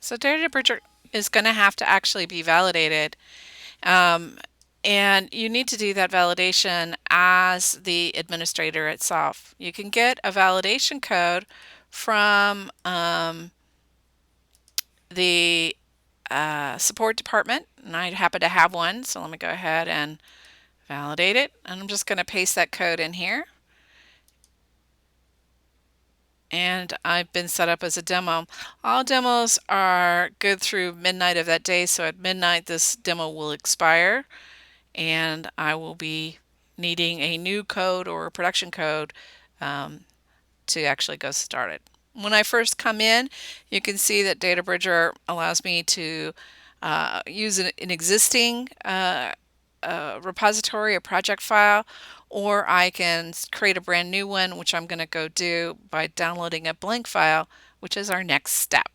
So DataBridger is going to have to actually be validated. Um, and you need to do that validation as the administrator itself. You can get a validation code from the support department, and I happen to have one, so let me go ahead and validate it. And I'm just going to paste that code in here. And I've been set up as a demo. All demos are good through midnight of that day, so at midnight this demo will expire and I will be needing a new code or a production code to actually go start it. When I first come in, you can see that DataBridger allows me to use an existing repository, a project file, or I can create a brand new one, which I'm going to go do by downloading a blank file, which is our next step.